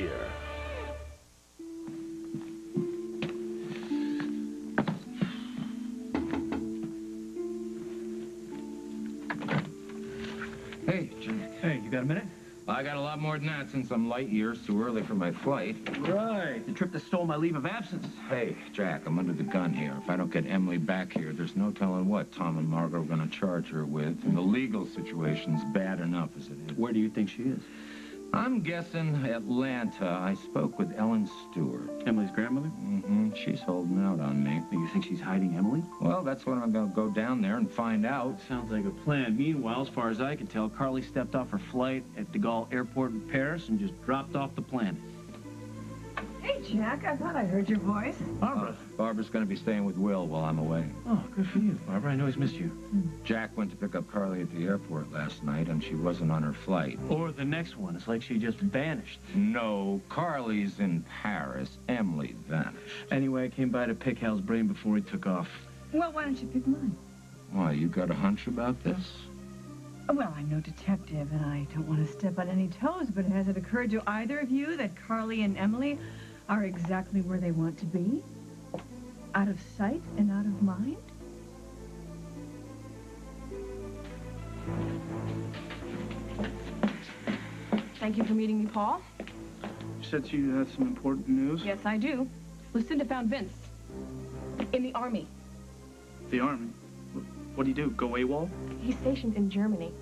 here. Hey, Jack. Hey, you got a minute? I got a lot more than that since I'm light years too early for my flight. Right, the trip that stole my leave of absence. Hey, Jack, I'm under the gun here. If I don't get Emily back here, there's no telling what Tom and Margaret are going to charge her with. And the legal situation's bad enough as it is. Where do you think she is? I'm guessing Atlanta. I spoke with Ellen Stewart. Emily's grandmother? Mm-hmm. She's holding out on me. You think she's hiding Emily? Well, that's what I'm going to go down there and find out. Sounds like a plan. Meanwhile, as far as I can tell, Carly stepped off her flight at de Gaulle Airport in Paris and just dropped off the planet. Hey, Jack, I thought I heard your voice. Barbara. Barbara's going to be staying with Will while I'm away. Oh, good for you, Barbara. I know he's missed you. Jack went to pick up Carly at the airport last night, and she wasn't on her flight. Or the next one. It's like she just vanished. No, Carly's in Paris. Emily vanished. Anyway, I came by to pick Hal's brain before he took off. Well, why don't you pick mine? Why, you got a hunch about this? Well, I'm no detective, and I don't want to step on any toes, but has it occurred to either of you that Carly and Emily are exactly where they want to be? Out of sight and out of mind? Thank you for meeting me, Paul. You said you had some important news? Yes, I do. Lucinda found Vince. In the Army. The Army? What do you do, go AWOL? He's stationed in Germany.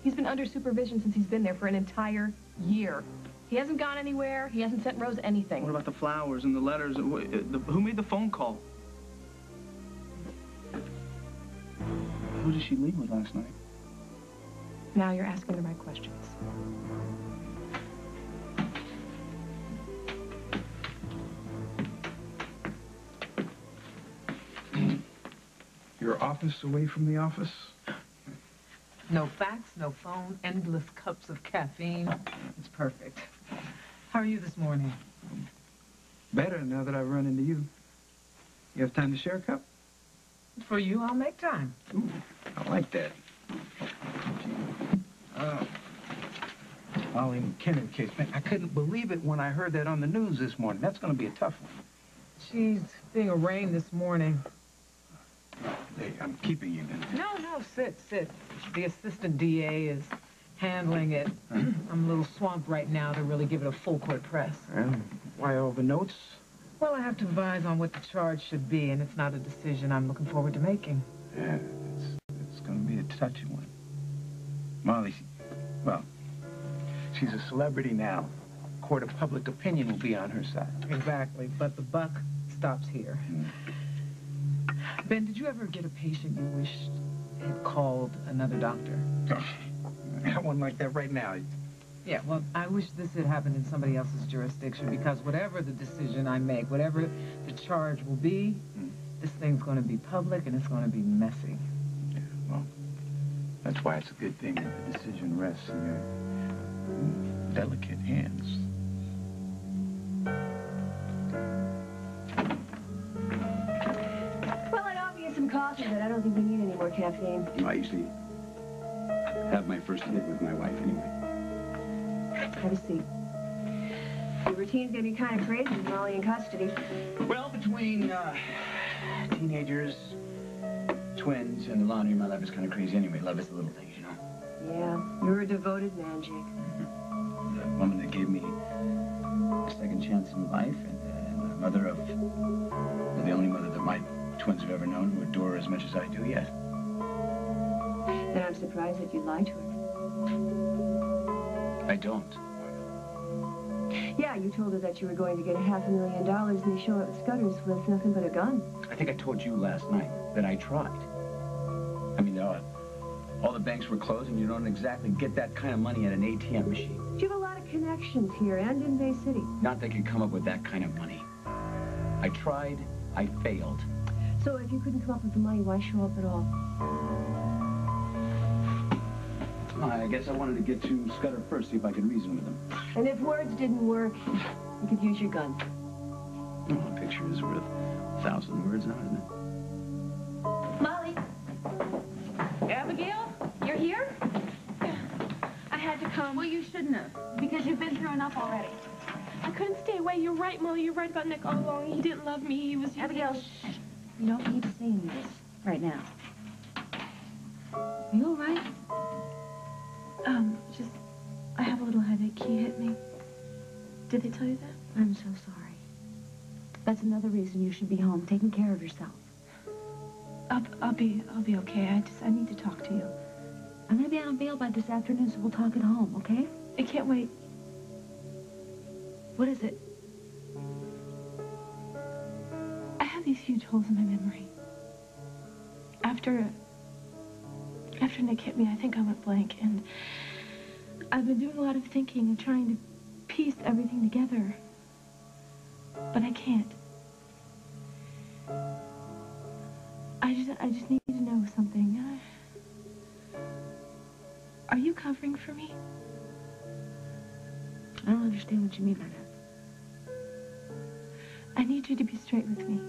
He's been under supervision since he's been there for an entire year. He hasn't gone anywhere. He hasn't sent Rose anything. What about the flowers and the letters? Who made the phone call? Who did she leave with last night? Now you're asking the right questions. Your office away from the office? No fax, no phone, endless cups of caffeine. It's perfect. How are you this morning? Better now that I've run into you. You have time to share a cup? For you, I'll make time. Ooh, I like that. Molly McKinnon case, man, I couldn't believe it when I heard that on the news this morning. That's going to be a tough one. She's being arraigned this morning. Hey, I'm keeping you then. No, sit. The assistant DA is handling it. I'm a little swamped right now to really give it a full court press. And why all the notes? Well, I have to advise on what the charge should be, and it's not a decision I'm looking forward to making. Yeah, it's going to be a touchy one. Molly, she's a celebrity now. Court of public opinion will be on her side. Exactly, but the buck stops here. Ben, did you ever get a patient you wished had called another doctor? I got one like that right now. Yeah, well, I wish this had happened in somebody else's jurisdiction, because whatever the decision I make, whatever the charge will be, this thing's going to be public and it's going to be messy. Yeah, well, that's why it's a good thing that the decision rests in your delicate hands. Well, I'd offer you some coffee, but I don't think we need any more caffeine. I usually have my first hit with my wife anyway. Have a seat. Your routine's gonna be kind of crazy with Molly in custody. Well, between teenagers, twins, and the laundry, my life is kind of crazy anyway. Love is the little things, you know. Yeah, you're a devoted man, Jake. The woman that gave me a second chance in life, and the mother of the only mother that my twins have ever known, who adore her as much as I do yet. Then I'm surprised that you'd lie to her. I don't. Yeah, you told her that you were going to get $500,000 and you show up at Scudder's with nothing but a gun. I think I told you last night that I tried. I mean, all the banks were closed, and you don't exactly get that kind of money at an ATM machine. You have a lot of connections here and in Bay City. Not that could come up with that kind of money. I tried, I failed. So if you couldn't come up with the money, why show up at all? I guess I wanted to get to Scudder first, see if I could reason with him. And if words didn't work, you could use your gun. Well, a picture is worth 1,000 words now, isn't it? Molly. Abigail, you're here? I had to come. Well, you shouldn't have, because you've been through enough already. I couldn't stay away. You're right, Molly. You're right about Nick all along. He didn't love me. He was using Abigail, me. shh. You don't need to say any of this right now. Are you all right? Just, I have a little headache. He hit me. Did they tell you that? I'm so sorry. That's another reason you should be home, taking care of yourself. I'll be okay. I need to talk to you. I'm gonna be on bail by this afternoon, so we'll talk at home, okay? I can't wait. What is it? I have these huge holes in my memory. After Nick hit me, I think I went blank, and I've been doing a lot of thinking and trying to piece everything together, but I can't. I just need to know something. Are you covering for me? I don't understand what you mean by that. I need you to be straight with me.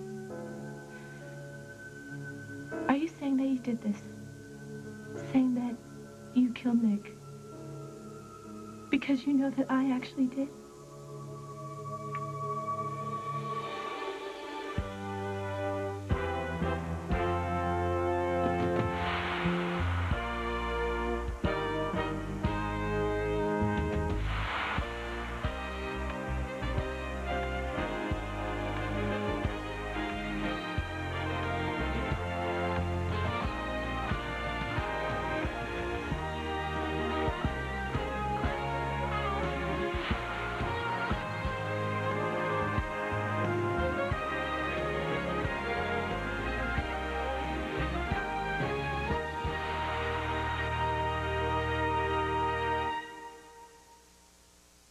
Are you saying that you did this? Saying that you killed Nick? Because you know that I actually did?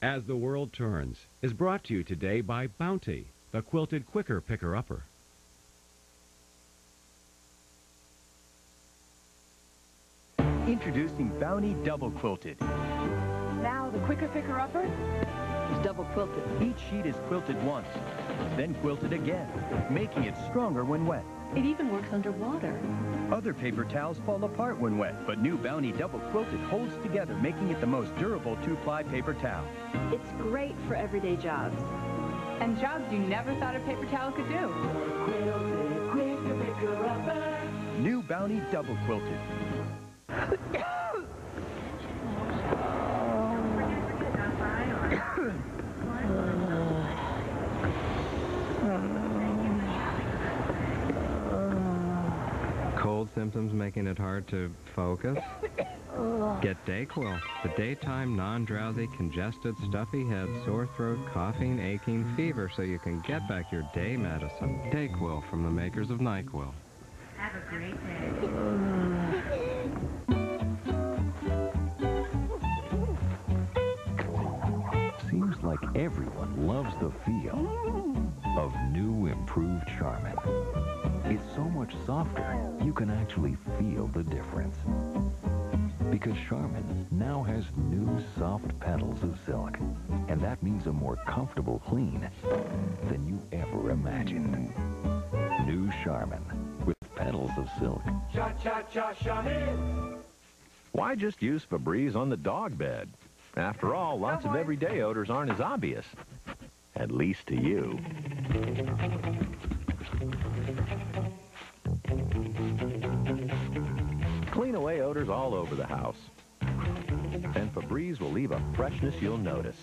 As the World Turns is brought to you today by Bounty, the quilted quicker picker-upper. Introducing Bounty Double Quilted. Now the quicker picker-upper is double quilted. Each sheet is quilted once, then quilted again, making it stronger when wet. It even works underwater. Other paper towels fall apart when wet, but new Bounty Double Quilted holds together, making it the most durable two-ply paper towel. It's great for everyday jobs. And jobs you never thought a paper towel could do. New Bounty Double Quilted. Cold symptoms making it hard to focus? Get DayQuil, the daytime non-drowsy, congested, stuffy head, sore throat, coughing, aching, fever, so you can get back your day medicine. DayQuil from the makers of NyQuil. Have a great day. Seems like everyone loves the feel of new improved Charmin. It's so much softer, you can actually feel the difference. Because Charmin now has new soft petals of silk, and that means a more comfortable clean than you ever imagined. New Charmin with petals of silk. Cha-cha-cha Charmin! Why just use Febreze on the dog bed? After all, lots of everyday odors aren't as obvious. At least to you. Clean away odors all over the house. And Febreze will leave a freshness you'll notice.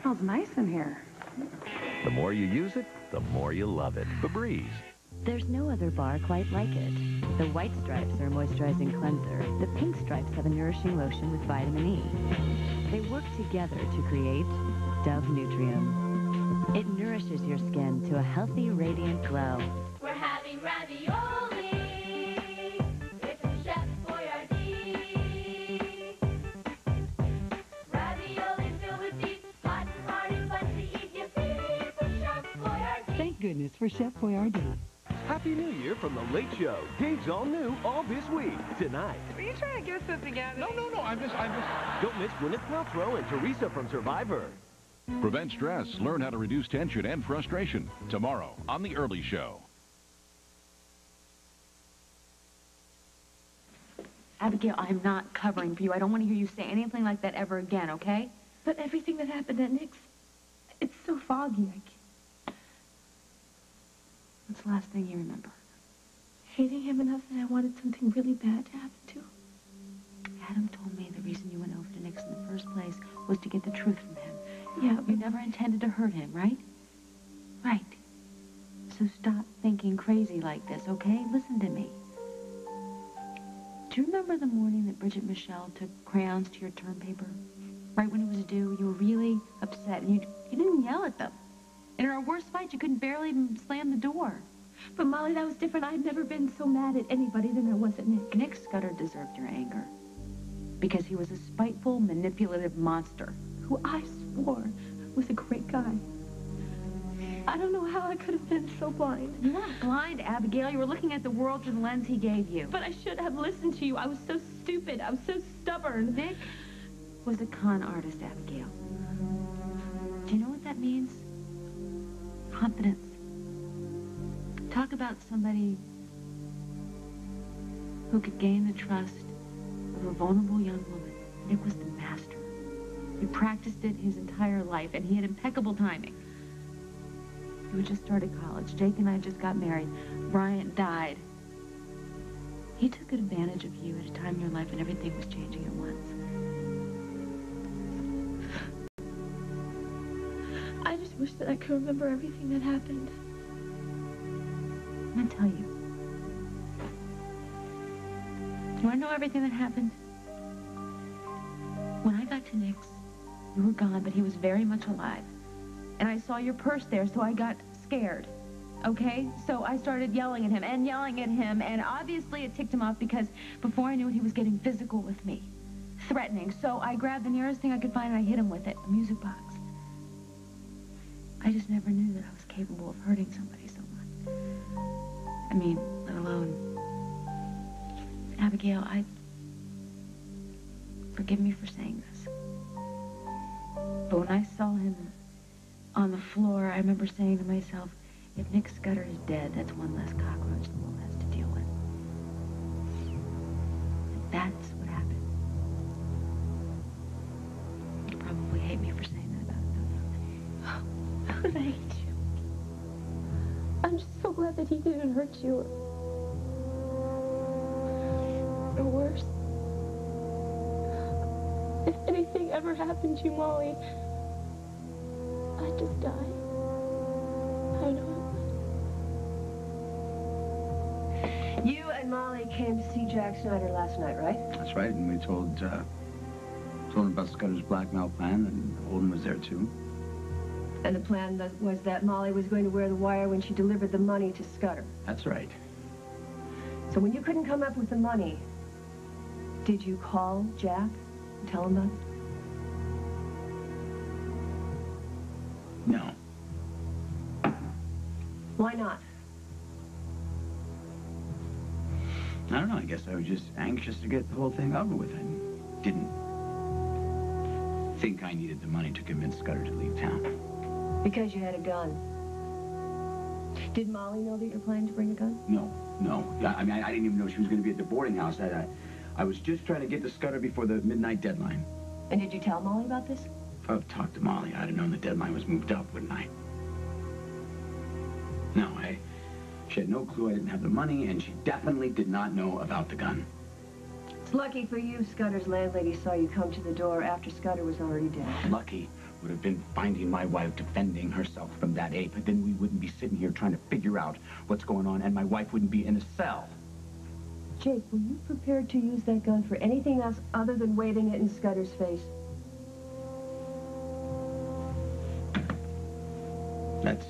Smells nice in here. The more you use it, the more you love it. Febreze. There's no other bar quite like it. The white stripes are a moisturizing cleanser. The pink stripes have a nourishing lotion with vitamin E. They work together to create Dove Nutrium. It nourishes your skin to a healthy, radiant glow. We're having ravioli. It's a Chef Boyardee. Ravioli filled with deep, hot and hearty, fun to eat. You feed for Chef Boyardee. Thank goodness for Chef Boyardee. Happy New Year from The Late Show. Gigs all new all this week. Tonight. Were you trying to get something out of me? No. I'm just... Don't miss Gwyneth Paltrow and Teresa from Survivor. Prevent stress. Learn how to reduce tension and frustration. Tomorrow on The Early Show. Abigail, I'm not covering for you. I don't want to hear you say anything like that ever again, okay? But everything that happened at Nick's, it's so foggy. What's the last thing you remember? Hating him enough that I wanted something really bad to happen to him. Adam told me the reason you went over to Nick's in the first place was to get the truth from him. Yeah, You never intended to hurt him, right? Right. So stop thinking crazy like this, okay? Listen to me. Do you remember the morning that Bridget Michelle took crayons to your term paper? Right when it was due, you were really upset, and you didn't yell at them. In our worst fight, you couldn't barely even slam the door. But Molly, that was different. I've never been so mad at anybody than I was at Nick. Nick Scudder deserved your anger. Because he was a spiteful, manipulative monster. Who I swore was a great guy. I don't know how I could have been so blind. You weren't blind, Abigail. You were looking at the world through the lens he gave you. But I should have listened to you. I was so stupid. I was so stubborn. Nick was a con artist, Abigail. Do you know what that means? Confidence. Talk about somebody who could gain the trust of a vulnerable young woman. Nick was the master. He practiced it his entire life, and he had impeccable timing. You had just started college. Jake and I just got married. Bryant died. He took advantage of you at a time in your life when everything was changing at once. I just wish that I could remember everything that happened. I'm gonna tell you. You wanna know everything that happened? When I got to Nick's, you were gone, but he was very much alive. And I saw your purse there, so I got scared. Okay? So I started yelling at him, and obviously it ticked him off because before I knew it, he was getting physical with me. Threatening. So I grabbed the nearest thing I could find and I hit him with it, a music box. I just never knew that I was capable of hurting somebody so much. I mean, let alone... Abigail, forgive me for saying this. But when I saw him on the floor, I remember saying to myself, if Nick Scudder is dead, that's one less cockroach the world has to deal with. And that's what happened. You probably hate me for saying that about it, How could I hate you? I'm just so glad that he didn't hurt you. Or worse. If anything ever happened to you, Molly, I'd just die. I know it would. You and Molly came to see Jack Snyder last night, right? That's right, and we told him about Scudder's blackmail plan, and Holden was there too. And the plan was that Molly was going to wear the wire when she delivered the money to Scudder. That's right. So when you couldn't come up with the money, did you call Jack and tell him about it? No. Why not? I don't know, I guess I was just anxious to get the whole thing over with. I didn't think I needed the money to convince Scudder to leave town. Because you had a gun. Did Molly know that you're planning to bring a gun? No. I mean, I didn't even know she was going to be at the boarding house. I was just trying to get to Scudder before the midnight deadline. And did you tell Molly about this? If I'd talked to Molly, I'd have known the deadline was moved up, wouldn't I? No, she had no clue I didn't have the money, and she definitely did not know about the gun. It's lucky for you Scudder's landlady saw you come to the door after Scudder was already dead. Lucky would have been finding my wife defending herself from that ape, but then we wouldn't be sitting here trying to figure out what's going on, and my wife wouldn't be in a cell. Jake, were you prepared to use that gun for anything else other than waving it in Scudder's face? That's,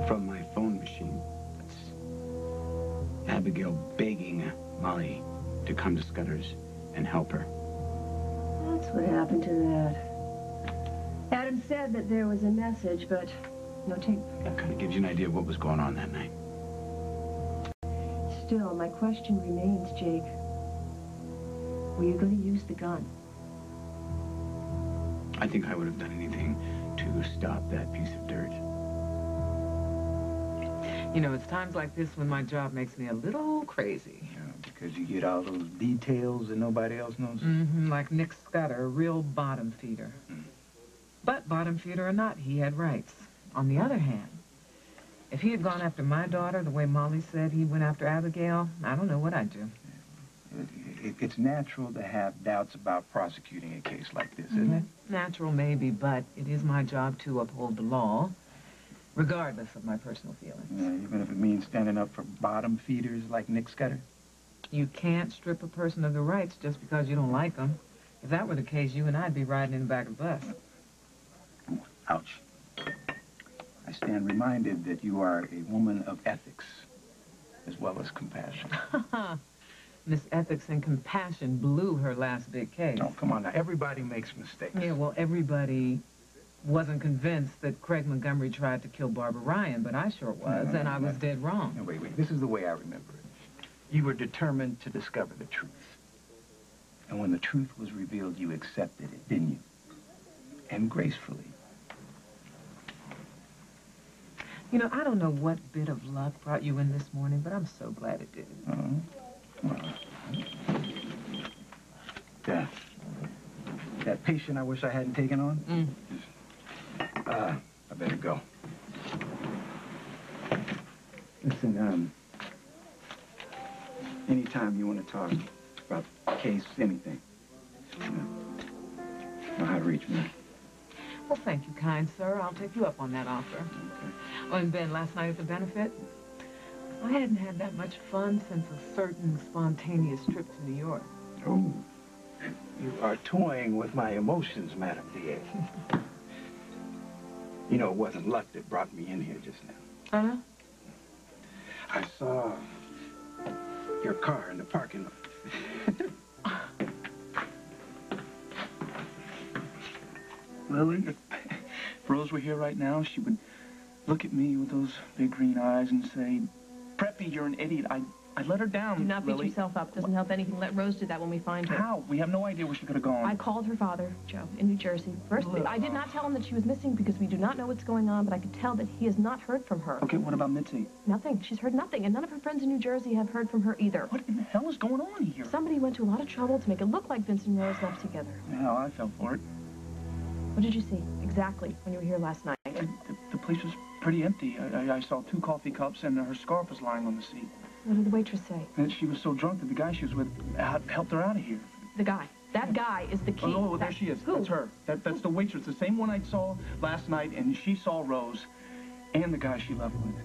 from my phone machine. That's Abigail begging Molly to come to Scudder's and help her. That's what happened to that. Adam said that there was a message, but no tape. That kind of gives you an idea of what was going on that night. Still, my question remains, Jake. Were you going to use the gun? I think I would have done anything to stop that piece of dirt. You know, it's times like this when my job makes me a little crazy. Because you get all those details that nobody else knows? Mm-hmm, like Nick Scudder, a real bottom feeder. But bottom feeder or not, he had rights. On the other hand, if he had gone after my daughter the way Molly said he went after Abigail, I don't know what I'd do. It's natural to have doubts about prosecuting a case like this, isn't it? Natural, maybe, but it is my job to uphold the law, regardless of my personal feelings. Yeah, even if it means standing up for bottom feeders like Nick Scudder? You can't strip a person of their rights just because you don't like them. If that were the case, you and I'd be riding in the back of the bus. Ouch. I stand reminded that you are a woman of ethics, as well as compassion. Miss Ethics and Compassion blew her last big case. Oh, come on now. Everybody makes mistakes. Yeah, well, everybody wasn't convinced that Craig Montgomery tried to kill Barbara Ryan, but I sure was, and I was dead wrong. No, wait. This is the way I remember it. You were determined to discover the truth. And when the truth was revealed, you accepted it, didn't you? And gracefully. You know, I don't know what bit of luck brought you in this morning, but I'm so glad it did. That patient I wish I hadn't taken on? I better go. Listen, anytime you want to talk about the case, anything, know how to reach me. Well, thank you, kind sir. I'll take you up on that offer. Okay. Oh, and Ben, last night at the benefit, I hadn't had that much fun since a certain spontaneous trip to New York. Oh, you are toying with my emotions, Madame D.A. You know, it wasn't luck that brought me in here just now. Uh-huh? I saw your car in the parking lot. Lily, if Rose were here right now, she would look at me with those big green eyes and say, Preppy, you're an idiot. I let her down, Do not beat Lily. yourself up. Doesn't help anything. Let Rose do that when we find her. How? We have no idea where she could have gone. I called her father, Joe, in New Jersey. First, I did not tell him that she was missing because we do not know what's going on, but I could tell that he has not heard from her. Okay, what about Mitzi? Nothing. She's heard nothing, and none of her friends in New Jersey have heard from her either. What in the hell is going on here? Somebody went to a lot of trouble to make it look like Vince and Rose left together. Hell, I fell for it. What did you see exactly when you were here last night? The place was pretty empty. I saw 2 coffee cups and her scarf was lying on the seat. What did the waitress say? And she was so drunk that the guy she was with helped her out of here. The guy. That guy is the key. Oh, there she is. Who? That's her. That's the waitress, the same one I saw last night, and she saw Rose and the guy she left with.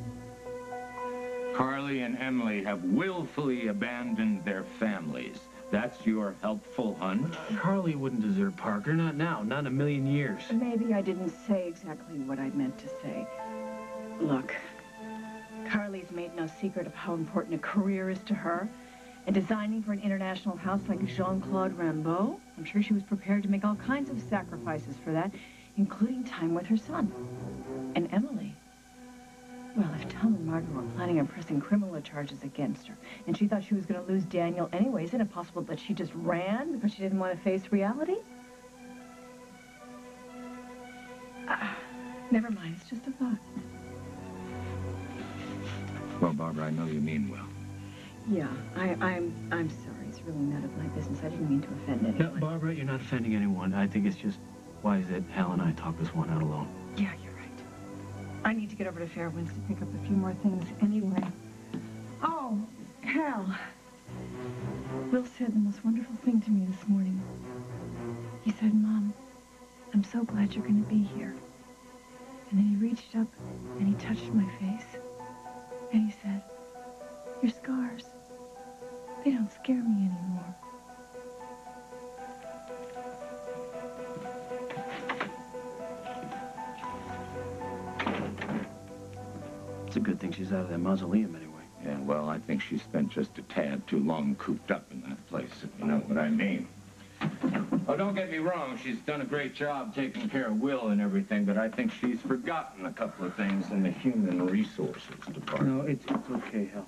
Carly and Emily have willfully abandoned their families. That's your helpful hunch? Carly wouldn't desert Parker. Not now. Not in a million years. Maybe I didn't say exactly what I meant to say. Look, Carly's made no secret of how important a career is to her. And designing for an international house like Jean-Claude Rambeau, I'm sure she was prepared to make all kinds of sacrifices for that, including time with her son. And Emily, well, if Tom and Margaret were planning on pressing criminal charges against her, and she thought she was going to lose Daniel anyway, isn't it possible that she just ran because she didn't want to face reality? Never mind, it's just a thought. Well, Barbara, I know you mean well. Yeah, I'm sorry. It's really none of my business. I didn't mean to offend anyone. No, Barbara, you're not offending anyone. I think it's just wise that Hal and I talk this one out alone. Yeah, you're right. I need to get over to Fairwinds to pick up a few more things anyway. Oh, Hal. Will said the most wonderful thing to me this morning. He said, Mom, I'm so glad you're going to be here. And then he reached up and he touched my face. And he said, your scars, they don't scare me anymore. It's a good thing she's out of that mausoleum anyway. Yeah, well, I think she spent just a tad too long cooped up in that place, if you know what I mean. Oh, don't get me wrong. She's done a great job taking care of Will and everything, but I think she's forgotten a couple of things in the human resources department. No, it's okay, Hal.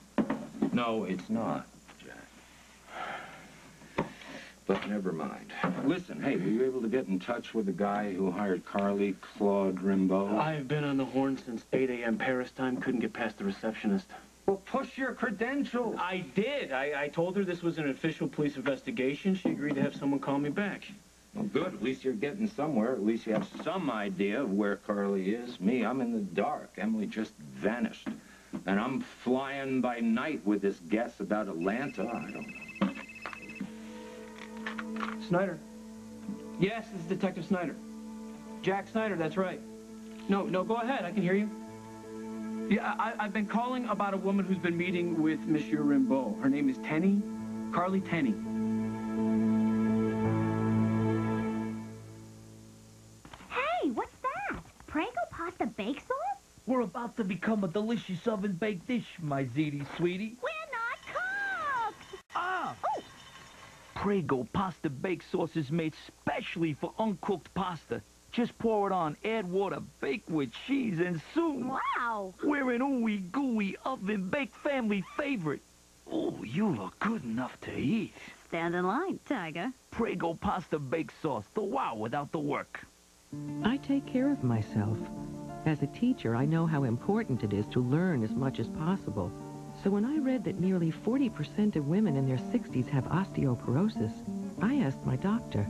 No, it's not, Jack. But never mind. Listen, hey, were you able to get in touch with the guy who hired Carly, Claude Rimbaud? I've been on the horn since 8 a.m. Paris time. Couldn't get past the receptionist. Well, push your credentials. I did. I told her this was an official police investigation. She agreed to have someone call me back. Well, good. At least you're getting somewhere. At least you have some idea of where Carly is. Me, I'm in the dark. Emily just vanished. And I'm flying by night with this guess about Atlanta. I don't know. Snyder. Yes, this is Detective Snyder. Jack Snyder, that's right. No, go ahead. I can hear you. Yeah, I've been calling about a woman who's been meeting with Monsieur Rimbaud. Her name is Tenny. Carly Tenny. Hey, what's that? Prego pasta bake sauce? We're about to become a delicious oven-baked dish, my ziti sweetie. We're not cooks! Ah! Oh! Prego pasta bake sauce is made specially for uncooked pasta. Just pour it on, add water, bake with cheese, and soon... Wow! We're an ooey gooey oven-baked family favorite. Oh, you look good enough to eat. Stand in line, Tiger. Prego pasta bake sauce, the wow without the work. I take care of myself. As a teacher, I know how important it is to learn as much as possible. So when I read that nearly 40% of women in their 60s have osteoporosis, I asked my doctor.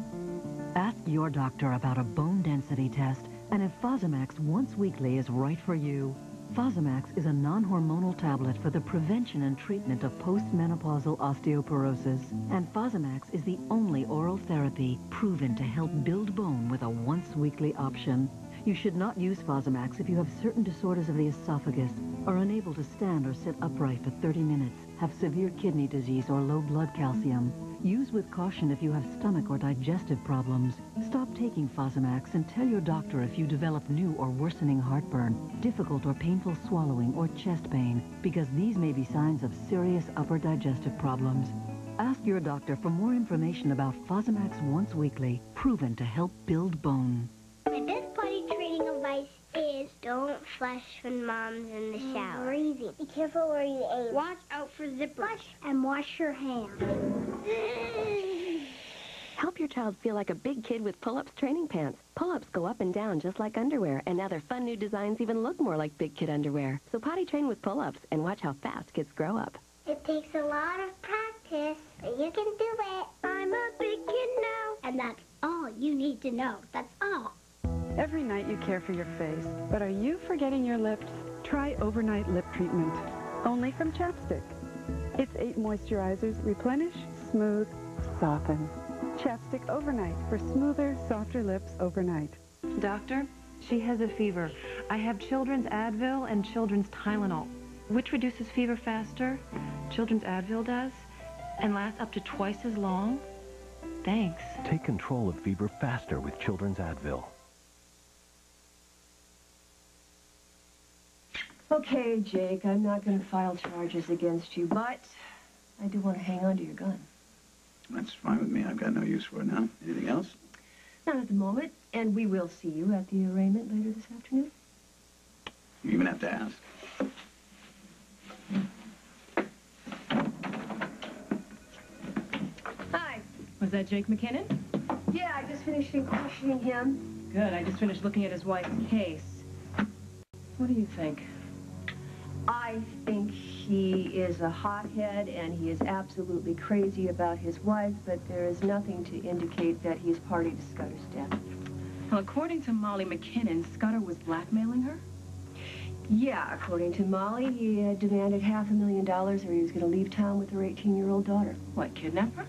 Ask your doctor about a bone density test and if Fosamax once weekly is right for you. Fosamax is a non-hormonal tablet for the prevention and treatment of postmenopausal osteoporosis. And Fosamax is the only oral therapy proven to help build bone with a once-weekly option. You should not use Fosamax if you have certain disorders of the esophagus, are unable to stand or sit upright for 30 minutes, have severe kidney disease or low blood calcium. Use with caution if you have stomach or digestive problems. Stop taking Fosamax and tell your doctor if you develop new or worsening heartburn, difficult or painful swallowing, or chest pain, because these may be signs of serious upper digestive problems. Ask your doctor for more information about Fosamax once weekly, proven to help build bone. My best potty training advice is don't flush when Mom's in the shower. Breathing. Be careful where you aim. Watch out for zippers. Flush and wash your hands. Help your child feel like a big kid with pull-ups training pants. Pull-ups go up and down just like underwear, and now their fun new designs even look more like big kid underwear. So potty train with pull-ups and watch how fast kids grow up. It takes a lot of practice, but you can do it. I'm a big kid now. And that's all you need to know. That's all. Every night you care for your face, but are you forgetting your lips? Try Overnight Lip Treatment, only from Chapstick. Its 8 moisturizers replenish, smooth, soften. Chapstick Overnight for smoother, softer lips overnight. Doctor, she has a fever. I have children's Advil and children's Tylenol. Which reduces fever faster? Children's Advil does, and lasts up to twice as long. Thanks. Take control of fever faster with Children's Advil. Okay, Jake, I'm not going to file charges against you, but I do want to hang on to your gun. That's fine with me. I've got no use for it now. Anything else? Not at the moment, and we will see you at the arraignment later this afternoon. You even have to ask. Hi. Was that Jake McKinnon? Yeah, I just finished questioning him. Good. I just finished looking at his wife's case. What do you think? I think he is a hothead and he is absolutely crazy about his wife, but there is nothing to indicate that he is party to Scudder's death. Well, according to Molly McKinnon, Scudder was blackmailing her? Yeah, according to Molly, he had demanded $500,000 or he was going to leave town with her 18-year-old daughter. What, kidnap her?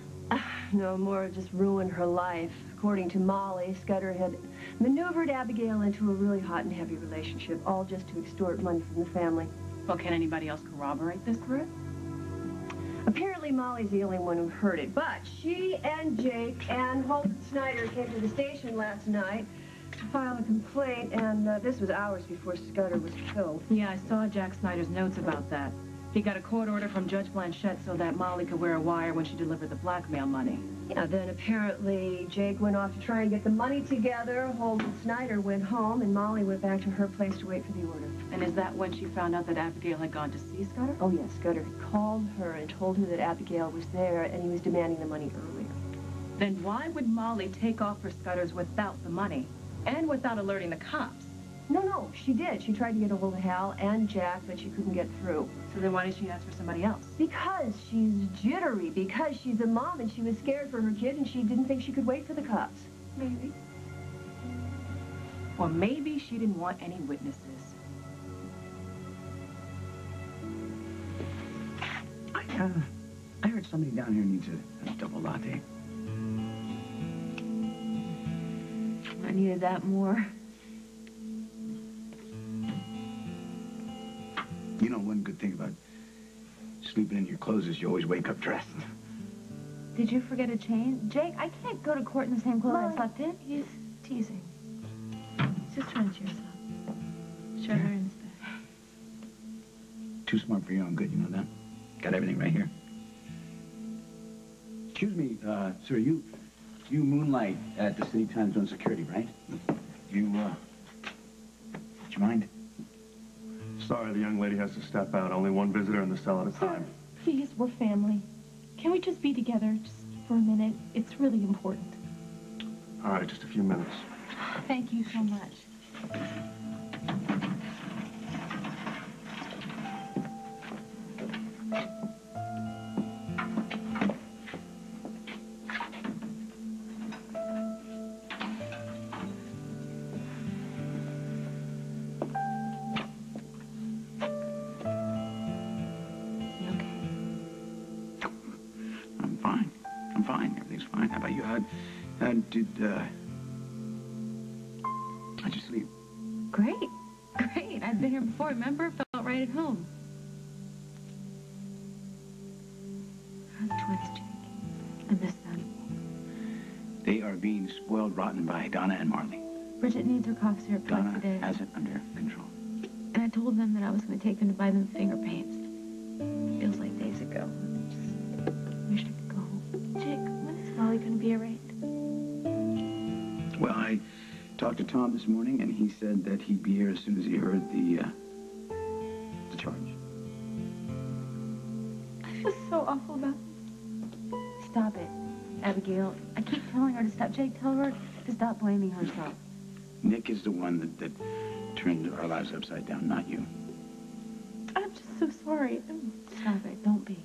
No, more just ruin her life. According to Molly, Scudder had maneuvered Abigail into a really hot and heavy relationship, all just to extort money from the family. Well, can anybody else corroborate this threat? Apparently, Molly's the only one who heard it, but she and Jake and Holden Snyder came to the station last night to file a complaint, and this was hours before Scudder was killed. Yeah, I saw Jack Snyder's notes about that. He got a court order from Judge Blanchette so that Molly could wear a wire when she delivered the blackmail money. Yeah, then apparently Jake went off to try and get the money together, Holden Snyder went home, and Molly went back to her place to wait for the order. And is that when she found out that Abigail had gone to see Scudder? Oh, yes, Scudder had called her and told her that Abigail was there, and he was demanding the money earlier. Then why would Molly take off for Scudder's without the money, and without alerting the cops? No, she did. She tried to get a hold of Hal and Jack, but she couldn't get through. So then why did she ask for somebody else? Because she's jittery, because she's a mom and she was scared for her kid and she didn't think she could wait for the cops. Maybe. Or maybe she didn't want any witnesses. I heard somebody down here needs a double latte. I needed that more. You know, one good thing about sleeping in your clothes is you always wake up dressed. Did you forget a chain? Jake, I can't go to court in the same clothes I slept in. He's teasing. He's just trying to cheer us up. Shut her in his bed. Too smart for your own good, you know that? Got everything right here. Excuse me, sir, you moonlight at the City Time Zone Security, right? You, would you mind? Sorry, the young lady has to step out. Only one visitor in the cell at a time. Please, we're family. Can we just be together just for a minute? It's really important. All right, just a few minutes. Thank you so much. I'm fine. Everything's fine. How about you? How'd you sleep? Great. Great. I've been here before, remember? Felt right at home. How's the twins, Jake? I miss them. They are being spoiled rotten by Donna and Marley. Bridget needs her cough syrup twice Donna a day. has it under control. And I told them that I was going to take them to buy them finger paints. Feels like days ago. I wish I could go home. Jake, when is Molly going to be arraigned? Well, I talked to Tom this morning, and he said that he'd be here as soon as he heard the charge. I feel so awful about it. Stop it, Abigail. I keep telling her to stop. Jake, tell her to stop blaming herself. Nick is the one that turned our lives upside down, not you. I'm just so sorry. Stop it. Don't be.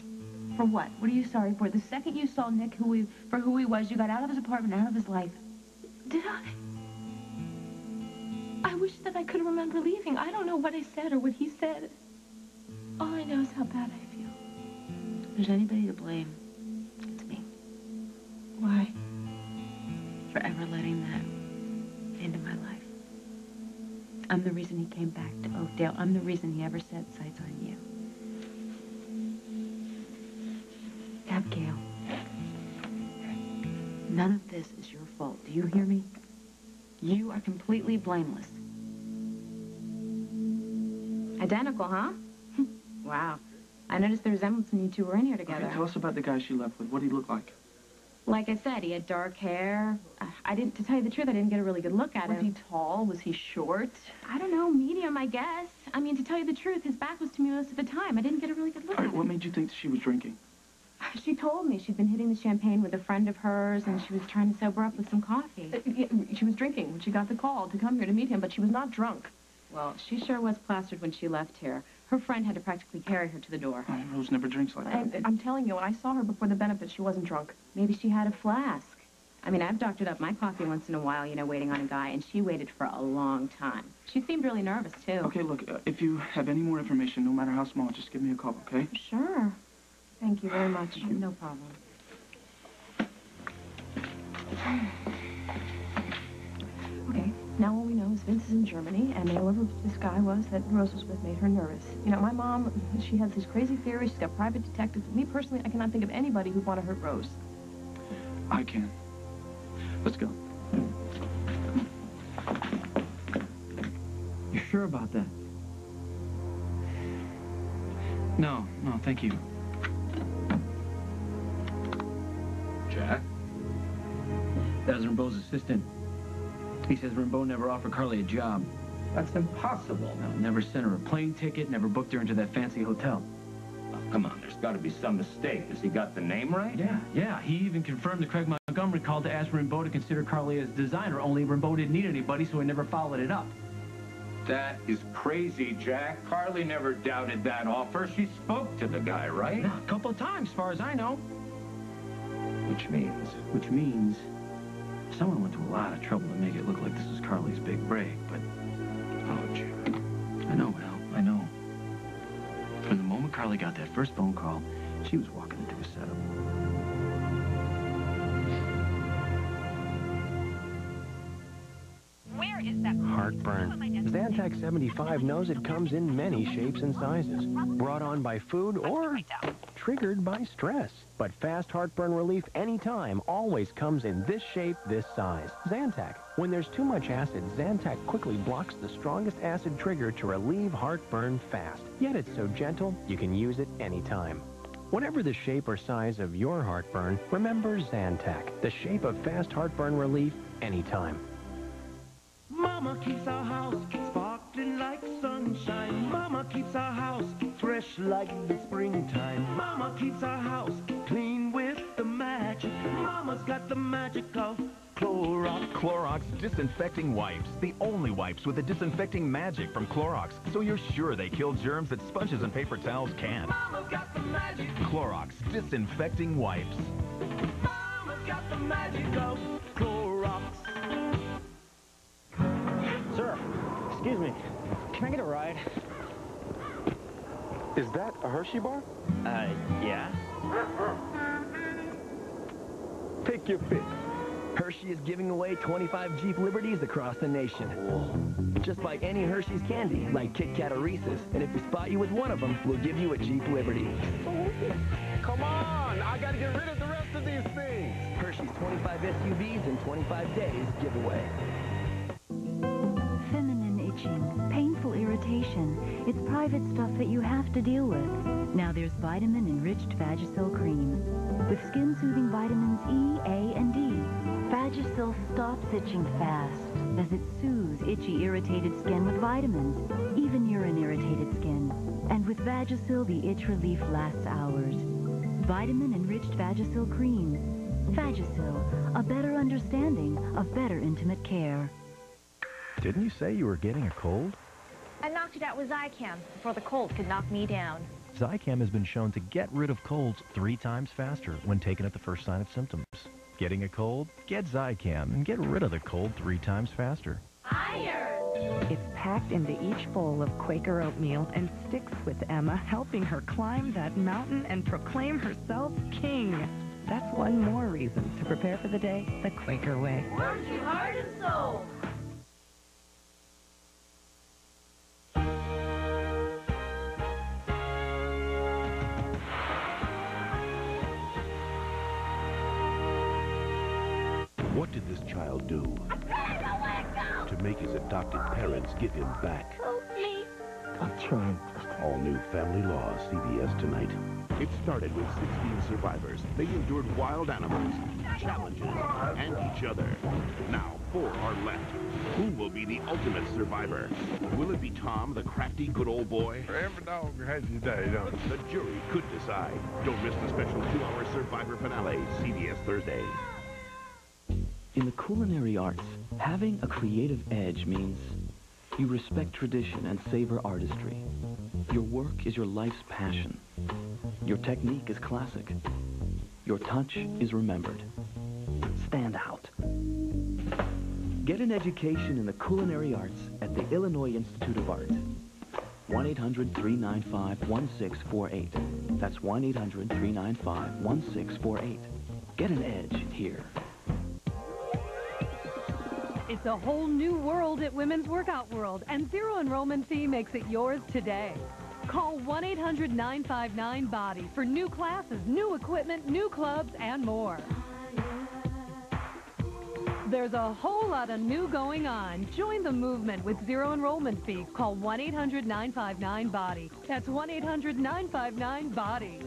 For what? What are you sorry for? The second you saw Nick for who he was, you got out of his apartment, out of his life. Did I? I wish that I could remember leaving. I don't know what I said or what he said. All I know is how bad I feel. If there's anybody to blame, it's me. Why? For ever letting that into my life. I'm the reason he came back to Oakdale. I'm the reason he ever set sights on you. Abigail, none of this is your fault. Do you hear me? You are completely blameless. Identical, huh? Wow. I noticed the resemblance when you two were in here together. Okay, tell us about the guy she left with. What did he look like? Like I said, he had dark hair. To tell you the truth, I didn't get a really good look at him. Was he tall? Was he short? I don't know, medium, I guess. I mean, to tell you the truth, his back was to me most of the time. I didn't get a really good look at him. What made you think she was drinking? She told me she'd been hitting the champagne with a friend of hers, and she was trying to sober up with some coffee. She was drinking when she got the call to come here to meet him, but she was not drunk. Well, she sure was plastered when she left here. Her friend had to practically carry her to the door. Oh, Rose never drinks like that. I'm telling you, when I saw her before the benefit, she wasn't drunk. Maybe she had a flask. I mean, I've doctored up my coffee once in a while, waiting on a guy, and she waited for a long time. She seemed really nervous, too. Okay, look, if you have any more information, no matter how small, just give me a call, okay? Sure. Thank you very much. No problem. Okay, now all we know is Vince is in Germany, and whoever this guy was that Rose was with made her nervous. You know, my mom, she has these crazy theories. She's got private detectives. Me, personally, I cannot think of anybody who'd want to hurt Rose. I can. Let's go. You sure about that? No, thank you. Jack? That was Rimbaud's assistant. He says Rimbaud never offered Carly a job. That's impossible. No, never sent her a plane ticket, never booked her into that fancy hotel. Oh, come on, there's got to be some mistake. Has he got the name right? Yeah. He even confirmed that Craig Montgomery called to ask Rimbaud to consider Carly as designer, only Rimbaud didn't need anybody, so he never followed it up. That is crazy, Jack. Carly never doubted that offer. She spoke to the guy, right? A couple of times, as far as I know. Which means? Which means someone went to a lot of trouble to make it look like this was Carly's big break, but... Oh, Jim. I know, Al. I know. From the moment Carly got that first phone call, she was walking into a setup. Where is that? Heartburn. Zantac 75 knows it comes in many shapes and sizes. Brought on by food or triggered by stress. But fast heartburn relief anytime always comes in this shape, this size. Zantac. When there's too much acid, Zantac quickly blocks the strongest acid trigger to relieve heartburn fast. Yet it's so gentle, you can use it anytime. Whatever the shape or size of your heartburn, remember Zantac, the shape of fast heartburn relief anytime. Mama keeps our house sparkling like sunshine. Mama keeps our house fresh like the springtime. Mama keeps our house clean with the magic. Mama's got the magic of Clorox. Clorox disinfecting wipes. The only wipes with the disinfecting magic from Clorox. So you're sure they kill germs that sponges and paper towels can't. Mama's got the magic. Clorox disinfecting wipes. Mama's got the magic of Clorox. Sir, excuse me. Can I get a ride? Is that a Hershey bar? Yeah. Take your pick. Hershey is giving away 25 Jeep Liberties across the nation. Cool. Just buy any Hershey's candy, like Kit Kat or Reese's, and if we spot you with one of them, we'll give you a Jeep Liberty. Come on! I gotta get rid of the rest of these things! Hershey's 25 SUVs in 25 days giveaway. Feminine itching, painful irritation. It's private stuff that you have to deal with. Now there's vitamin-enriched Vagisil cream. With skin-soothing vitamins E, A, and D, Vagisil stops itching fast as it soothes itchy, irritated skin with vitamins, even urine-irritated skin. And with Vagisil, the itch relief lasts hours. Vitamin-enriched Vagisil cream. Vagisil, a better understanding of better intimate care. Didn't you say you were getting a cold? I knocked it out with Zicam before the cold could knock me down. Zicam has been shown to get rid of colds 3 times faster when taken at the first sign of symptoms. Getting a cold? Get Zicam and get rid of the cold 3 times faster. It's packed into each bowl of Quaker oatmeal and sticks with Emma, helping her climb that mountain and proclaim herself king. That's one more reason to prepare for the day the Quaker way. Work your heart and soul. What did this child do to make his adopted parents give him back? I'm trying. All new Family Law, CBS tonight. It started with 16 survivors. They endured wild animals, challenges, and each other. Now, 4 are left. Who will be the ultimate survivor? Will it be Tom, the crafty good old boy? Every dog has his day, don't it? The jury could decide. Don't miss the special 2-hour Survivor finale, CBS Thursday. In the culinary arts, having a creative edge means you respect tradition and savor artistry. Your work is your life's passion. Your technique is classic. Your touch is remembered. Stand out. Get an education in the culinary arts at the Illinois Institute of Art. 1-800-395-1648. That's 1-800-395-1648. Get an edge here. It's a whole new world at Women's Workout World, and zero enrollment fee makes it yours today. Call 1-800-959-BODY for new classes, new equipment, new clubs, and more. There's a whole lot of new going on. Join the movement with zero enrollment fee. Call 1-800-959-BODY. That's 1-800-959-BODY.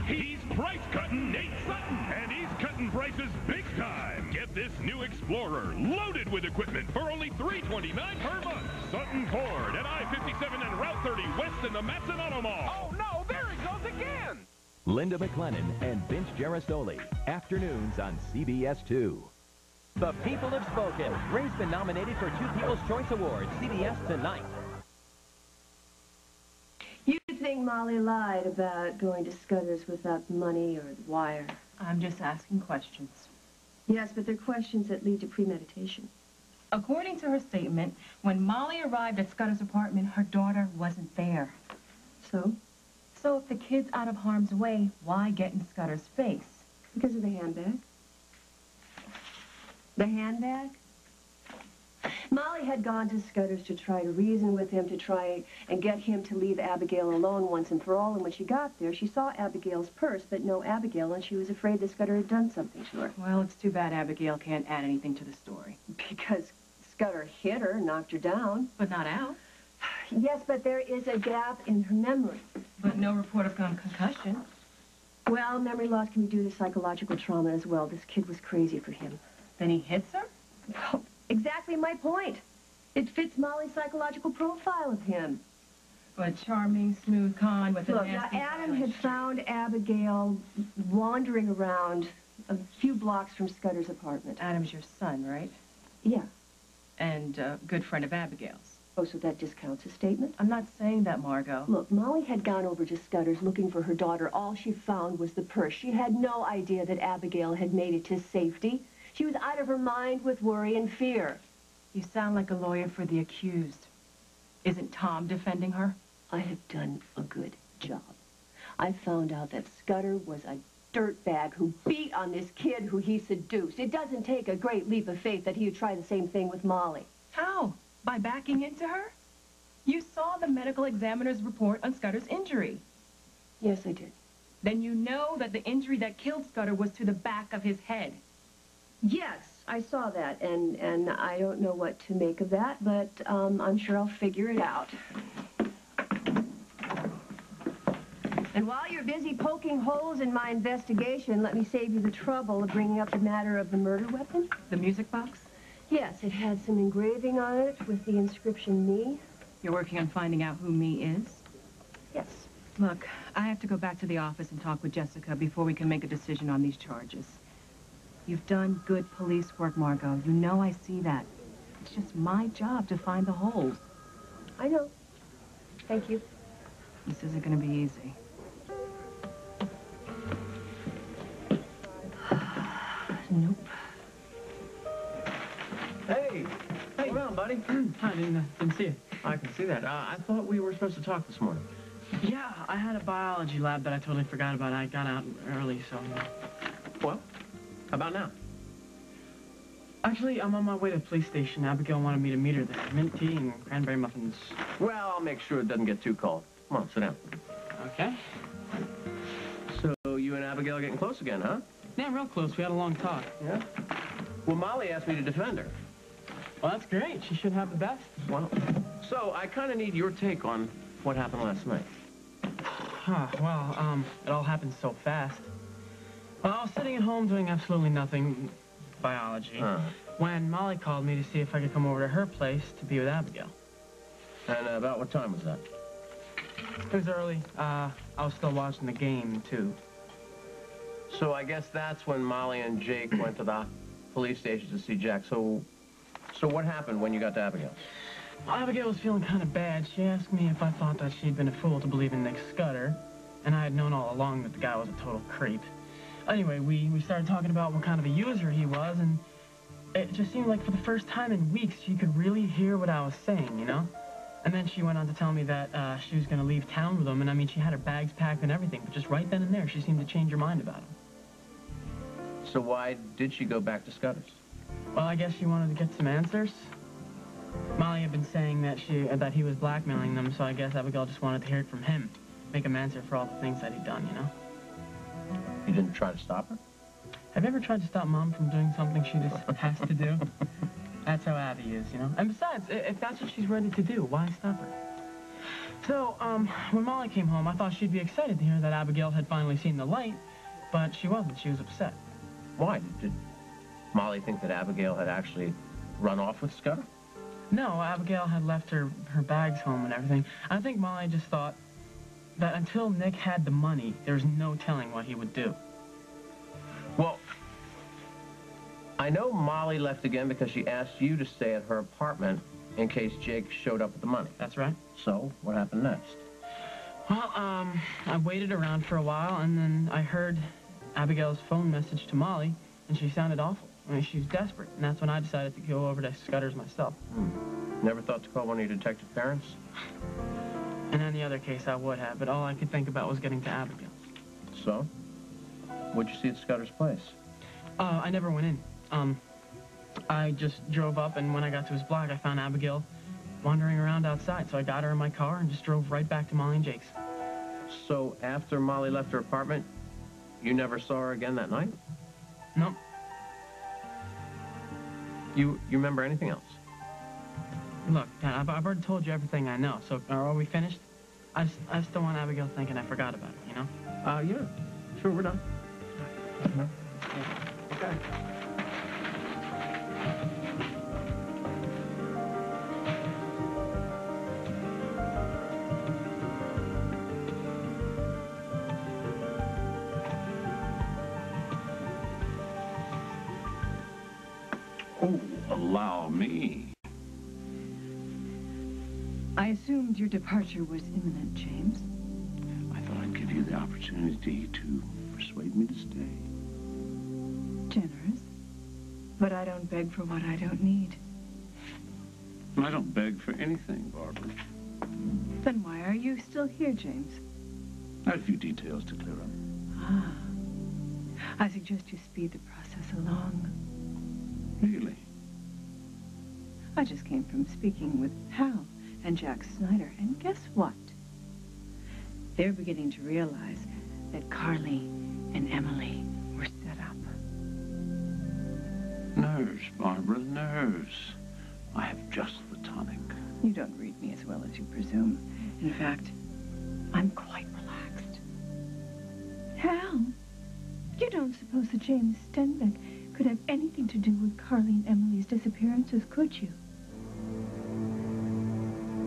He's price cutting Nate Sutton, and he's cutting prices big time. Get this new Explorer loaded with equipment for only $329 per month. Sutton Ford at I-57 and Route 30 west in the Matson Auto Mall. Oh no, there he goes again! Linda McLennan and Vince Gerasoli. Afternoons on CBS 2. The people have spoken. Ray's been nominated for 2 People's Choice Awards. CBS tonight. You think Molly lied about going to Scudder's without money or the wire? I'm just asking questions. Yes, but they're questions that lead to premeditation. According to her statement, when Molly arrived at Scudder's apartment, her daughter wasn't there. So? So if the kid's out of harm's way, why get in Scudder's face? Because of the handbag. The handbag? Molly had gone to Scudder's to try to reason with him, to try and get him to leave Abigail alone once and for all. And when she got there, she saw Abigail's purse, but no Abigail, and she was afraid that Scudder had done something to her. Well, it's too bad Abigail can't add anything to the story. Because Scudder hit her, knocked her down. But not out. Yes, but there is a gap in her memory. But no report of concussion. Well, memory loss can be due to psychological trauma as well. This kid was crazy for him. Then he hits her? Well, exactly my point. It fits Molly's psychological profile of him. But charming, smooth con with a Look, nasty now Adam silence. had found Abigail wandering around a few blocks from Scudder's apartment. Adam's your son, right? Yeah. And a good friend of Abigail's. Oh, so that discounts his statement? I'm not saying that, Margot. Look, Molly had gone over to Scudder's looking for her daughter. All she found was the purse. She had no idea that Abigail had made it to safety. She was out of her mind with worry and fear. You sound like a lawyer for the accused. Isn't Tom defending her? I have done a good job. I found out that Scudder was a dirtbag who beat on this kid who he seduced. It doesn't take a great leap of faith that he would try the same thing with Molly. How? By backing into her? You saw the medical examiner's report on Scudder's injury. Yes, I did. Then you know that the injury that killed Scudder was to the back of his head. Yes, I saw that, and I don't know what to make of that, but I'm sure I'll figure it out. And while you're busy poking holes in my investigation, let me save you the trouble of bringing up the matter of the murder weapon. The music box? Yes, it had some engraving on it with the inscription me. You're working on finding out who me is? Yes. Look, I have to go back to the office and talk with Jessica before we can make a decision on these charges. You've done good police work, Margot. You know I see that. It's just my job to find the holes. I know. Thank you. This isn't going to be easy. Nope. Hey, hold on, buddy. I didn't see it. I can see that. I thought we were supposed to talk this morning. Yeah, I had a biology lab that I totally forgot about. I got out early, so... Well, how about now? Actually, I'm on my way to the police station. Abigail wanted me to meet her there. Mint tea and cranberry muffins. Well, I'll make sure it doesn't get too cold. Come on, sit down. Okay. So you and Abigail are getting close again, huh? Yeah, real close. We had a long talk. Yeah? Well, Molly asked me to defend her. Well, that's great. She should have the best. Well, so I kind of need your take on what happened last night. Well, it all happened so fast. Well, I was sitting at home doing absolutely nothing, biology, when Molly called me to see if I could come over to her place to be with Abigail. And about what time was that? It was early. I was still watching the game, too. So I guess that's when Molly and Jake went to the police station to see Jack. So what happened when you got to Abigail? Well, Abigail was feeling kind of bad. She asked me if I thought that she'd been a fool to believe in Nick Scudder, and I had known all along that the guy was a total creep. Anyway, we started talking about what kind of a user he was, and it just seemed like for the first time in weeks she could really hear what I was saying, you know? And then she went on to tell me that she was going to leave town with him, and I mean, she had her bags packed and everything, but just right then and there, she seemed to change her mind about him. So why did she go back to Scudder's? Well, I guess she wanted to get some answers. Molly had been saying that he was blackmailing them, so I guess Abigail just wanted to hear it from him. Make him answer for all the things that he'd done, you know? You didn't try to stop her? Have you ever tried to stop Mom from doing something she just has to do? That's how Abby is, you know? And besides, if that's what she's ready to do, why stop her? So, when Molly came home, I thought she'd be excited to hear that Abigail had finally seen the light, but she wasn't. She was upset. Why? Did Molly think that Abigail had actually run off with Scudder? No, Abigail had left her bags home and everything. I think Molly just thought that until Nick had the money, there's no telling what he would do. Well, I know Molly left again because she asked you to stay at her apartment in case Jake showed up with the money. That's right. So, what happened next? Well, I waited around for a while, and then I heard Abigail's phone message to Molly, and she sounded awful. I mean, she was desperate, and that's when I decided to go over to Scudder's myself. Never thought to call one of your detective parents? In any other case, I would have, but all I could think about was getting to Abigail. So? What'd you see at Scudder's place? I never went in. I just drove up, and when I got to his block, I found Abigail wandering around outside, so I got her in my car and just drove right back to Molly and Jake's. So, after Molly left her apartment, you never saw her again that night? Nope. You remember anything else? Look, Dad, I've already told you everything I know, so are we finished? I just don't want Abigail thinking I forgot about it, you know? Yeah. Sure, we're done. Okay. Oh, allow me. I assumed your departure was imminent, James. I thought I'd give you the opportunity to persuade me to stay. Generous. But I don't beg for what I don't need. I don't beg for anything, Barbara. Then why are you still here, James? I had a few details to clear up. Ah. I suggest you speed the process along. Really? I just came from speaking with Hal and Jack Snyder, and guess what? They're beginning to realize that Carly and Emily were set up. Nerves, Barbara, nerves. I have just the tonic. You don't read me as well as you presume. In fact, I'm quite relaxed. Hal, you don't suppose that James Stenbeck could have anything to do with Carly and Emily's disappearances, could you?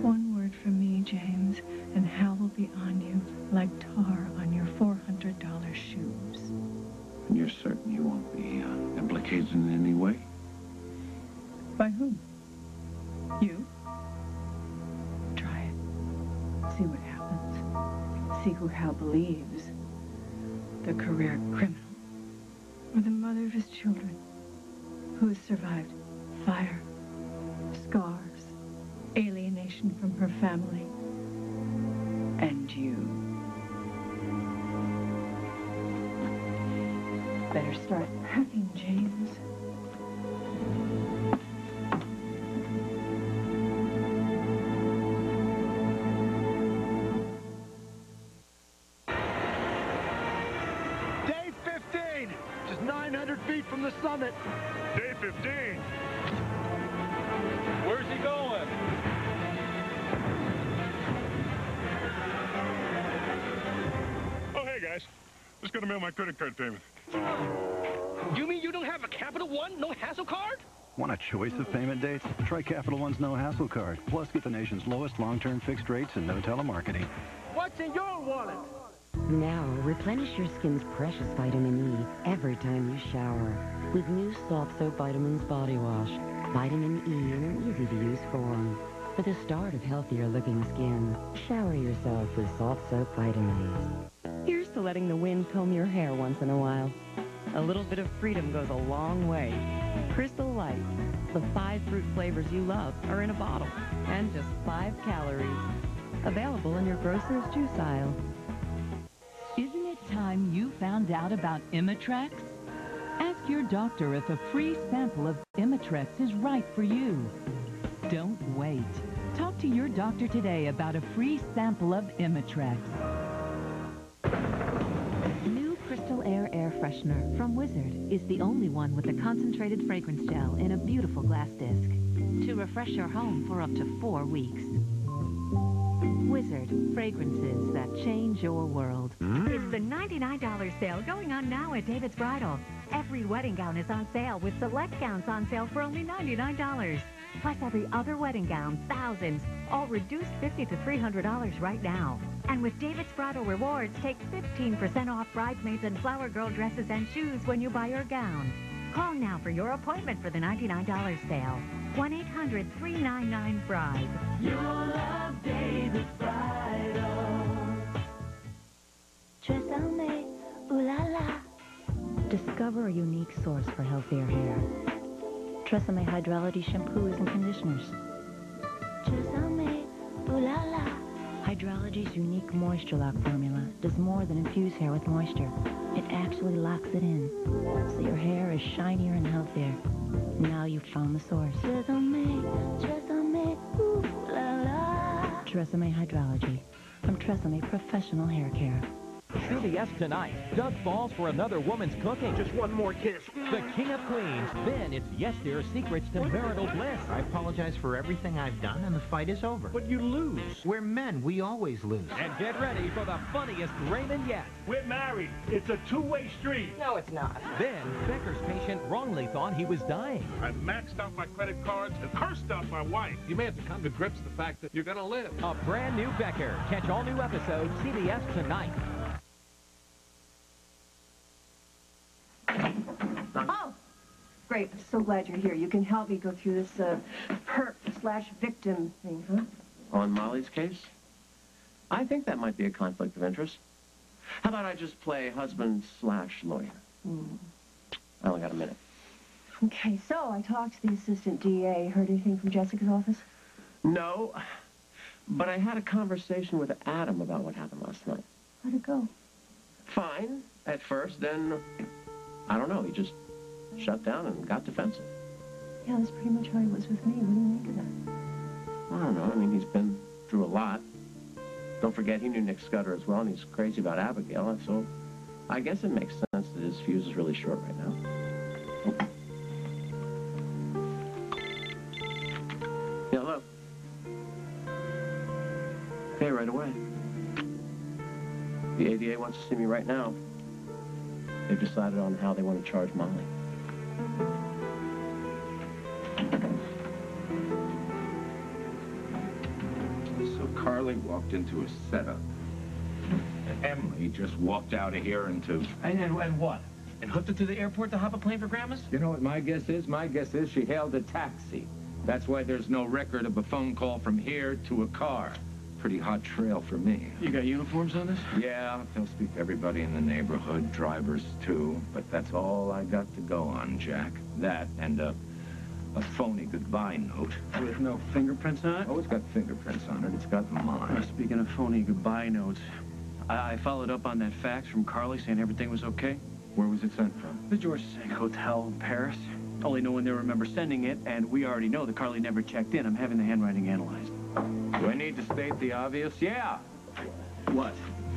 One word from me, James, and Hal will be on you like tar on your $400 shoes. And you're certain you won't be implicated in any way? By whom? You? Try it. See what happens. See who Hal believes. The career criminal. Or the mother of his children. Who has survived fire, scars, alienation from her family. And you. Better start packing, James. Day 15, just 900 feet from the summit. Day 15. Where's he going? Oh, hey, guys. Just gonna mail my credit card payment. You mean you don't have a Capital One, no hassle card? Want a choice of payment dates? Try Capital One's No Hassle Card. Plus, get the nation's lowest long-term fixed rates and no telemarketing. What's in your wallet? Now, replenish your skin's precious vitamin E every time you shower with new Soft Soap Vitamins Body Wash. Vitamin E in an easy-to-use form. For the start of healthier-looking skin, shower yourself with Soft Soap Vitamins. Here's to letting the wind comb your hair once in a while. A little bit of freedom goes a long way. Crystal Light. The 5 fruit flavors you love are in a bottle. And just 5 calories. Available in your grocer's juice aisle. Isn't it time you found out about Imitrex? Ask your doctor if a free sample of Imitrex is right for you. Don't wait. Talk to your doctor today about a free sample of Imitrex. New Crystal Air Air Freshener from Wizard is the only one with a concentrated fragrance gel in a beautiful glass disc to refresh your home for up to 4 weeks. Wizard, fragrances that change your world. It's the $99 sale going on now at David's Bridal. Every wedding gown is on sale with select gowns on sale for only $99. Plus every other wedding gown, thousands, all reduced $50 to $300 right now. And with David's Bridal Rewards, take 15% off bridesmaids and flower girl dresses and shoes when you buy your gown. Call now for your appointment for the $99 sale. 1-800-399-BRIDE. You'll love David's Bridal. Tresemme, ooh la la. Discover a unique source for healthier hair. Tresemme Hydrology shampoos and conditioners. Tresemme, ooh la la. Hydrology's unique Moisture Lock formula does more than infuse hair with moisture. It actually locks it in, so your hair is shinier and healthier. Now you've found the source. Tresemme, Tresemme, ooh la la. Tresemme Hydrology from Tresemme Professional Hair Care. CBS tonight. Doug falls for another woman's cooking. Just one more kiss. The King of Queens. Then it's Yes Dear Secrets to Marital Bliss. I apologize for everything I've done, and the fight is over. But you lose. We're men. We always lose. And get ready for the funniest Raymond yet. We're married. It's a two-way street. No, it's not. Then Becker's patient wrongly thought he was dying. I maxed out my credit cards and cursed out my wife. You may have to come to grips with the fact that you're going to live. A brand new Becker. Catch all new episodes CBS tonight. Oh, great. I'm so glad you're here. You can help me go through this perp/victim thing, huh? On Molly's case? I think that might be a conflict of interest. How about I just play husband/lawyer? I only got a minute. Okay, so I talked to the assistant DA. Heard anything from Jessica's office? No, but I had a conversation with Adam about what happened last night. How'd it go? Fine, at first, then, I don't know, he just shut down and got defensive. Yeah, that's pretty much how he was with me. What do you make of that? I don't know, I mean, he's been through a lot. Don't forget, he knew Nick Scudder as well, and he's crazy about Abigail, and so I guess it makes sense that his fuse is really short right now. Yeah, hello. Okay, right away. The ADA wants to see me right now. They've decided on how they want to charge Molly. So Carly walked into a setup. And Emily just walked out of here into... And what? And hooked it to the airport to hop a plane for Grandma's? You know what my guess is? My guess is she hailed a taxi. That's why there's no record of a phone call from here to a car. Pretty hot trail for me. You got uniforms on this? Yeah, they'll speak to everybody in the neighborhood, drivers too, but that's all I got to go on, Jack. That and a phony goodbye note. With no fingerprints on it? Oh, it's got fingerprints on it. It's got mine. Speaking of phony goodbye notes, I followed up on that fax from Carly saying everything was okay. Where was it sent from? The George Cinq Hotel in Paris. Only no one there remembers sending it, and we already know that Carly never checked in. I'm having the handwriting analyzed. Do I need to state the obvious? Yeah. What?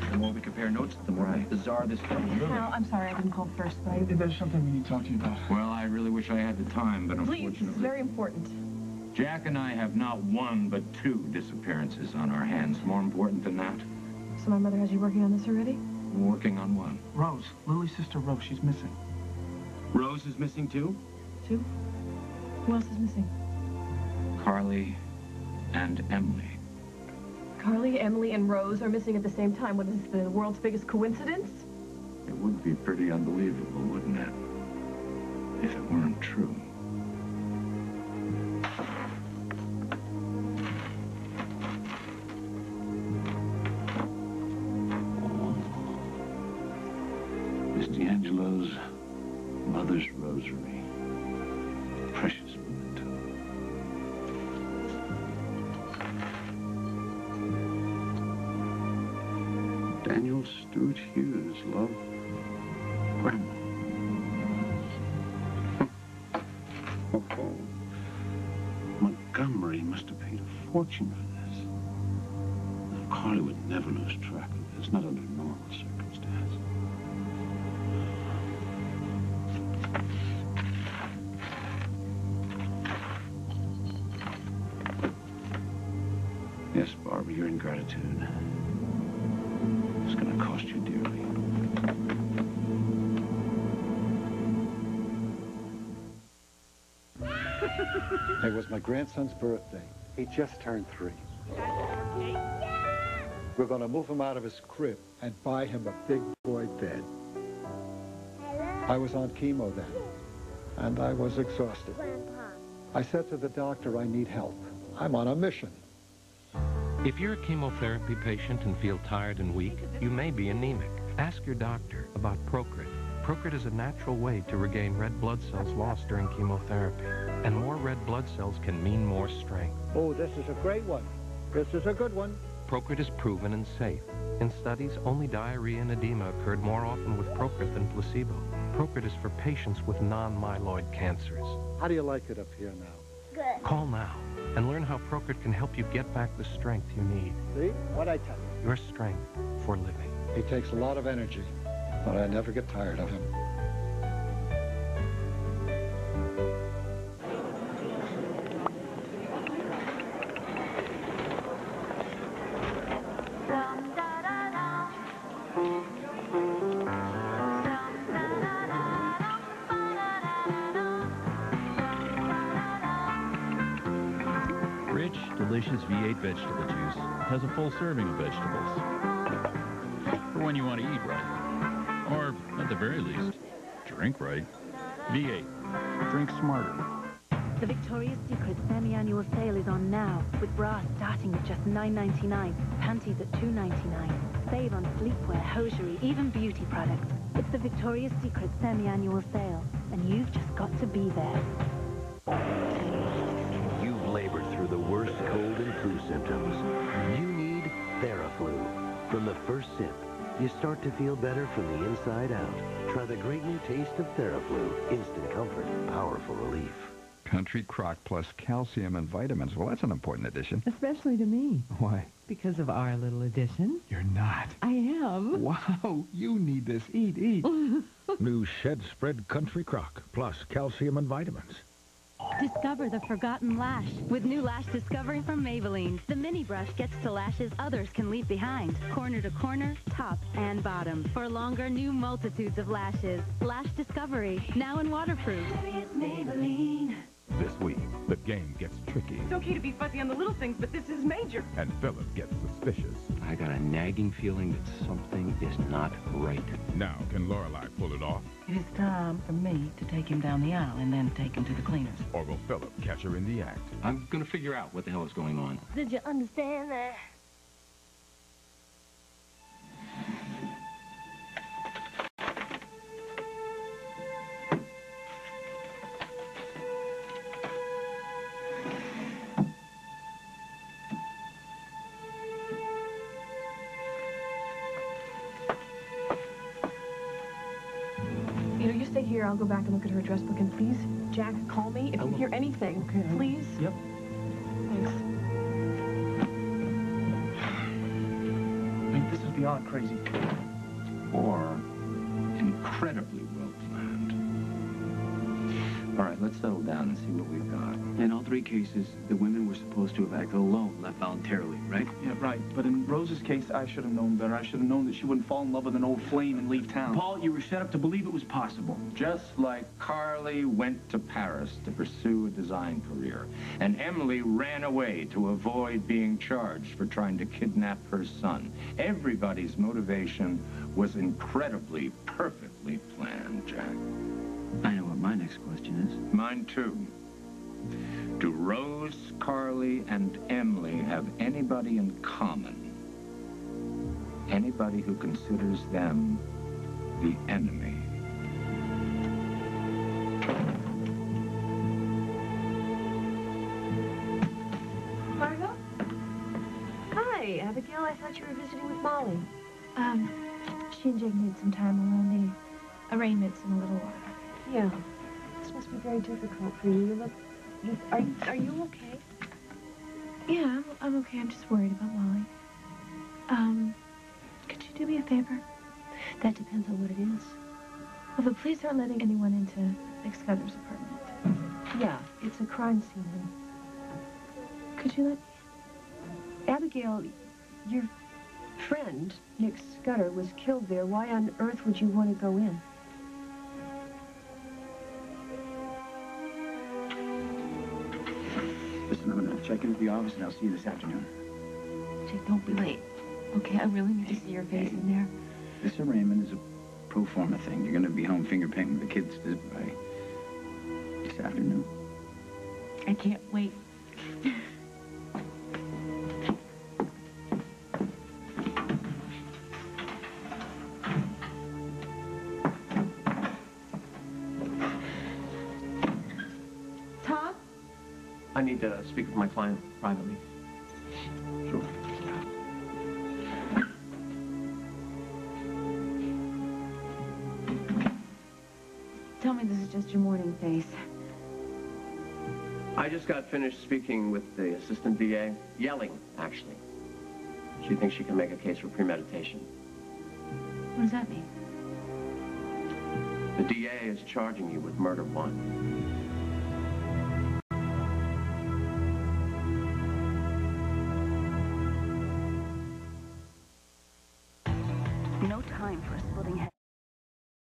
The more we compare notes, the more bizarre this comes. Al, I'm sorry I didn't call first, but There's something we need to talk to you about. Well, I really wish I had the time, but please, unfortunately... this is very important. Jack and I have not one, but 2 disappearances on our hands. More important than that, So my mother has you working on this already? we're working on one. Rose, Lily's sister Rose, she's missing. Rose is missing too? 2? Who else is missing? Carly and Emily. Carly, Emily, and Rose are missing at the same time. What is this, the world's biggest coincidence? It would be pretty unbelievable, wouldn't it? If it weren't true. Miss D'Angelo's mother's rosary. Precious memento. Daniel Stewart Hughes, love. Grandma. Oh. Montgomery must have paid a fortune for this. Now, Carly would never lose track of this, not under normal circumstances. Yes, Barbara, your ingratitude is going to cost you dearly. It was my grandson's birthday. He just turned 3. We're going to move him out of his crib and buy him a big boy bed. I was on chemo then. and I was exhausted. Grandpa. I said to the doctor, I need help. I'm on a mission. If you're a chemotherapy patient and feel tired and weak, you may be anemic. Ask your doctor about Procrit. Procrit is a natural way to regain red blood cells lost during chemotherapy. And more red blood cells can mean more strength. Oh, this is a great one. This is a good one. Procrit is proven and safe. In studies, only diarrhea and edema occurred more often with Procrit than placebo. Procrit is for patients with non-myeloid cancers. How do you like it up here now? Good. Call now and learn how Procrit can help you get back the strength you need. See? What'd I tell you? Your strength for living. He takes a lot of energy, but I never get tired of him. Rich, delicious V8 vegetable juice has a full serving of vegetables. For when you want to eat right. Or, at the very least, drink right. V8. Drink smarter. The Victoria's Secret semi-annual sale is on now, with bras starting at just $9.99, panties at $2.99. Save on sleepwear, hosiery, even beauty products. It's the Victoria's Secret semi-annual sale, and you've just got to be there. You've labored through the worst cold and flu symptoms. You need Theraflu. From the first sip, you start to feel better from the inside out. Try the great new taste of Theraflu. Instant comfort, powerful relief. Country Crock plus calcium and vitamins. Well, that's an important addition. Especially to me. Why? Because of our little addition. You're not. I am. Wow, you need this. Eat, eat. New Shed Spread Country Crock plus calcium and vitamins. Discover the forgotten lash with new lash discovery from Maybelline. The mini brush gets to lashes others can leave behind, corner to corner, top and bottom, for longer new multitudes of lashes. Lash discovery, now in waterproof. Maybelline. This week, the game gets tricky, It's okay to be fuzzy on the little things, but this is major. and Philip gets suspicious. I got a nagging feeling that something is not right. Now, can Lorelei pull it off? It is time for me to take him down the aisle and then take him to the cleaners. Or will Philip catch her in the act? I'm gonna figure out what the hell is going on. Did you understand that? You know, you stay here. I'll go back and look at her address book. And please, Jack, call me if you hear anything. Okay. Please. Yep. Thanks. I mean, this is beyond crazy. Or incredibly well planned. All right, let's settle down and see what we've got. In all three cases, the women were supposed to have acted alone, left voluntarily, right? Yeah, right. But in Rose's case, I should have known better. I should have known that she wouldn't fall in love with an old flame and leave town. Paul, you were set up to believe it was possible. Just like Carly went to Paris to pursue a design career, and Emily ran away to avoid being charged for trying to kidnap her son. Everybody's motivation was incredibly, perfectly planned, Jack. I know what my next question is. Mine too. Do Rose, Carly, and Emily have anybody in common? Anybody who considers them the enemy? Margot? Hi, Abigail. I thought you were visiting with Molly. She and Jake need some time alone. The arraignment's in a little while. Yeah. This must be very difficult for you. You look... Are you okay? Yeah, I'm okay. I'm just worried about Molly. Could you do me a favor? That depends on what it is. Well, the police aren't letting anyone into Nick Scudder's apartment. Yeah, it's a crime scene. Could you let me? Abigail, your friend, Nick Scudder, was killed there. Why on earth would you want to go in? Listen, I'm going to check into the office, and I'll see you this afternoon. Jake, don't be late. Okay, I really need to see your face in there. This arraignment is a pro forma thing. You're going to be home finger painting with the kids, right? this afternoon. I can't wait. Tom? I need to speak with my client privately. Sure. Tell me this is just your morning face. I just got finished speaking with the assistant DA, yelling, actually. She thinks she can make a case for premeditation. What does that mean? The DA is charging you with murder 1.